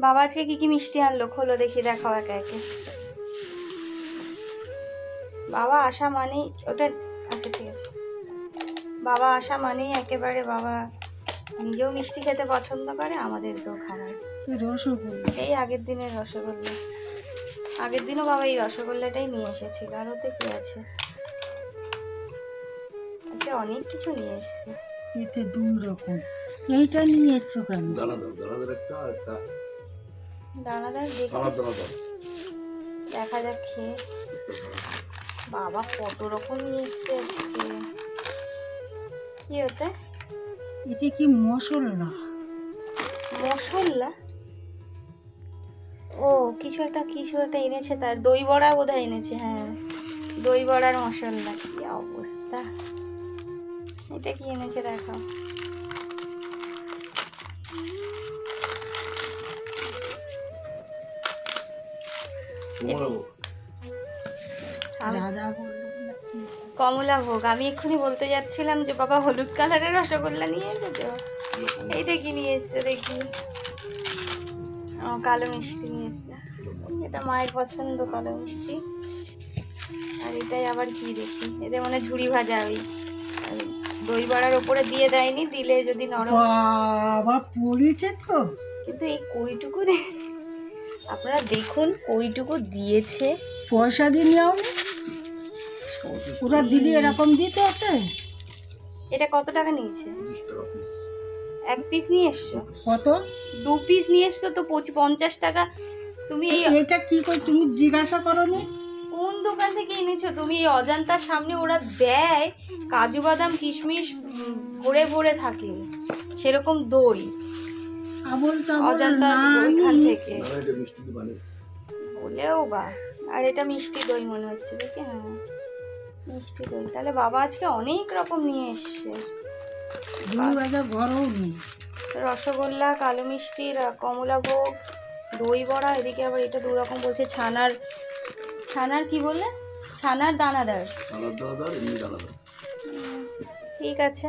বাবা আজকে কি কি মিষ্টি আনলো, খোলো দেখি, দেখাও একে একে। বাবা আসা মানেই ওটা, আচ্ছা ঠিক আছে, বাবা আসা মানেই একেবারে বাবা নিজেও মিষ্টি খেতে পছন্দ করে, আমাদেরকেও খাওয়ায়। রসগোল্লা সেই আগের দিনের রসগোল্লা, আগের দিনও বাবা এই রসগোল্লাটাই নিয়ে এসেছিল। আর ওতে কি আছে, আচ্ছা অনেক কিছু নিয়ে এসছে। এতে 2 রকম। এইটা নিয়ে এসছো কেন? দানাদার একটা আর একটা দানাদার দেখি, সালাদ দানাদার। দেখা যাক খেয়ে। বাবা কত রকম নিয়ে এসছে আজকে। কি ওতে? এটা কি মশলা? মশলা? ও কিছু একটা এনেছে, তার দই বড়া বোধহয় এনেছে। হ্যাঁ, দই বড়ার মশলা। কি অবস্থা! এটা কি এনেছে দেখাও। রাধা বললো নাকি? কমলা ভোগ। আমি এক্ষুনি বলতে যাচ্ছিলাম যে বাবা হলুদ কালারের রসগোল্লা নিয়ে এসেছে। এইটা কি নিয়ে এসছে দেখি। ও কালো মিষ্টি নিয়ে এসছে, এটা মায়ের পছন্দ কালো মিষ্টি। আর এটাই আবার কি দেখি, এতে মনে হয় ঝুড়ি ভাজা, ওই দই বড়ার ওপরে দিয়ে দেয়নি, দিলে যদি নরম। বাবা পড়েছে তো। কিন্তু এই কইটুকু আপনারা দেখুন কইটুকু দিয়েছে। পয়সা দিয়ে নিও নি, ওরা দিলি এরকম দিতে হতে। এটা কত টাকা নিয়েছে? 25 টাকা পিস। এক পিস নিয়ে এসছো? কত? 2 পিস নিয়ে এসছো তো 50 টাকা। তুমি এই এটা কি করে তুমি জিজ্ঞাসা করনি? কোন দোকান থেকে এনেছো তুমি? এই অজান্তার সামনে ওরা দেয় কাজু বাদাম কিশমিশ ভরে ভরে থাকে, সেরকম দই আবল তাবল অজান্তা ওইখান থেকে না এটা মিষ্টি দি বানিয়ে। বলেও বা। আর এটা মিষ্টি দই মনে হচ্ছে, দেখি। হ্যাঁ মিষ্টি দই। তাহলে বাবা আজকে অনেক রকম নিয়ে এসছে। ঝুড়ি ভাজা ঘরেও নেই। রসগোল্লা, কালো মিষ্টি, কমলা ভোগ, দই বড়া, এদিকে আবার এটা 2 রকম বলছে। ছানার কি বললে? ছানার দানাদার। সালাদ দানাদার, এমনি দানাদার। ঠিক আছে,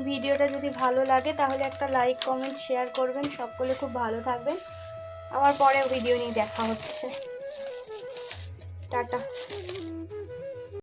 ভিডিওটা যদি ভালো লাগে তাহলে একটা লাইক কমেন্ট শেয়ার করবেন। সকলে খুব ভালো থাকবেন। আবার পরে ভিডিও নিয়ে দেখা হচ্ছে। টাটা।